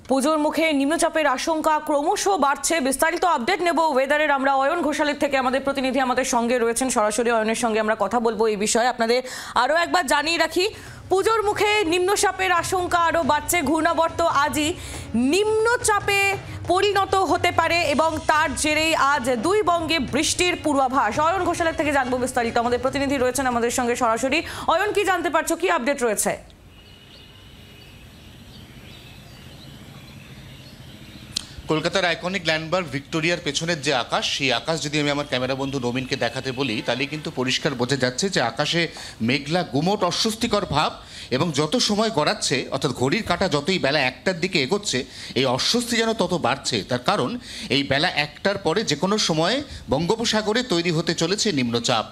পুজোর মুখে নিম্নচাপের আশঙ্কা ক্রমশ বাড়ছে। বিস্তারিত আপডেট নেব ওয়েদারের। আমরা অয়ন ঘোষালের থেকে আমাদের প্রতিনিধি আমাদের সঙ্গে রয়েছেন, সরাসরি অয়নের সঙ্গে আমরা কথা বলবো এই বিষয়ে। আপনাদের আরও একবার জানিয়ে রাখি, পুজোর মুখে নিম্নচাপের আশঙ্কা আরও বাড়ছে। ঘূর্ণাবর্ত আজই নিম্নচাপে পরিণত হতে পারে এবং তার জেরেই আজ দুই বঙ্গে বৃষ্টির পূর্বাভাস। অয়ন ঘোষালের থেকে জানবো বিস্তারিত। আমাদের প্রতিনিধি রয়েছেন আমাদের সঙ্গে সরাসরি। অয়ন, কি জানতে পারছো, কি আপডেট রয়েছে? কলকাতার আইকনিক ল্যান্ডমার্ক ভিক্টোরিয়ার পেছনের যে আকাশ, সেই আকাশ যদি আমি আমার ক্যামেরা বন্ধু নবীনকে দেখাতে বলি, তাহলে কিন্তু পরিষ্কার বোঝা যাচ্ছে যে আকাশে মেঘলা গুমোট অস্বস্তিকর ভাব, এবং যত সময় গড়াচ্ছে অর্থাৎ ঘড়ির কাঁটা যতই বেলা 1টার দিকে এগোচ্ছে, এই অস্বস্তি যেন তত বাড়ছে। তার কারণ এই বেলা 1টার পরে যে কোনো সময়ে বঙ্গোপসাগরে তৈরি হতে চলেছে নিম্নচাপ।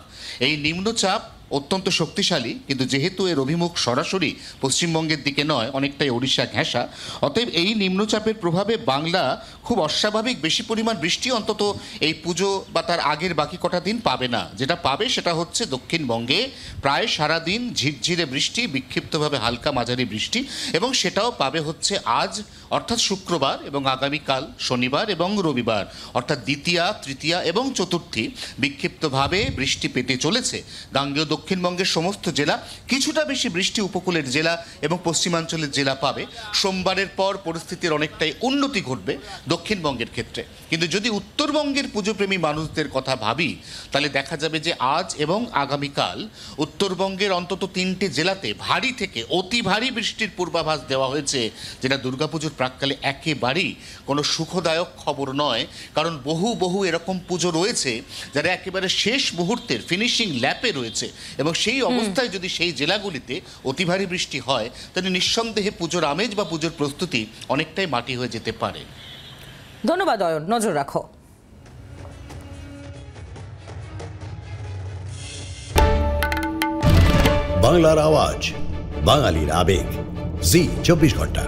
এই নিম্নচাপ অত্যন্ত শক্তিশালী, কিন্তু যেহেতু এর অভিমুখ সরাসরি পশ্চিমবঙ্গের দিকে নয়, অনেকটাই ওড়িশা ঘেঁষা, অতএব এই নিম্নচাপের প্রভাবে বাংলা খুব অস্বাভাবিক বেশি পরিমাণ বৃষ্টি অন্তত এই পুজো বা তার আগের বাকি কটা দিন পাবে না। যেটা পাবে সেটা হচ্ছে দক্ষিণবঙ্গে প্রায় সারাদিন ঝিরঝিরে বৃষ্টি, বিক্ষিপ্তভাবে হালকা মাঝারি বৃষ্টি, এবং সেটাও পাবে হচ্ছে আজ অর্থাৎ শুক্রবার এবং আগামীকাল শনিবার এবং রবিবার, অর্থাৎ দ্বিতীয়া, তৃতীয়া এবং চতুর্থী বিক্ষিপ্তভাবে বৃষ্টি পেতে চলেছে। গাঙ্গেয় দক্ষিণবঙ্গের সমস্ত জেলা, কিছুটা বেশি বৃষ্টি উপকূলের জেলা এবং পশ্চিমাঞ্চলের জেলা পাবে। সোমবারের পর পরিস্থিতির অনেকটাই উন্নতি ঘটবে দক্ষিণবঙ্গের ক্ষেত্রে। কিন্তু যদি উত্তরবঙ্গের পুজোপ্রেমী মানুষদের কথা ভাবি, তাহলে দেখা যাবে যে আজ এবং আগামীকাল উত্তরবঙ্গের অন্তত 3টে জেলাতে ভারী থেকে অতি ভারী বৃষ্টির পূর্বাভাস দেওয়া হয়েছে, যেটা দুর্গাপুজোর প্রাক্কালে একেবারেই কোনো সুখদায়ক খবর নয়। কারণ বহু এরকম পুজো রয়েছে যারা একেবারে শেষ মুহূর্তের ফিনিশিং ল্যাপে রয়েছে, এবং সেই অবস্থায় যদি সেই জেলাগুলিতে অতি ভারী বৃষ্টি হয়, তাহলে নিঃসন্দেহে পুজোর আমেজ বা পুজোর প্রস্তুতি অনেকটাই মাটি হয়ে যেতে পারে। ধন্যবাদ অয়ন, নজর রাখো। বাংলার আওয়াজ, বাঙালির আবেগ, জি 24 ঘন্টা।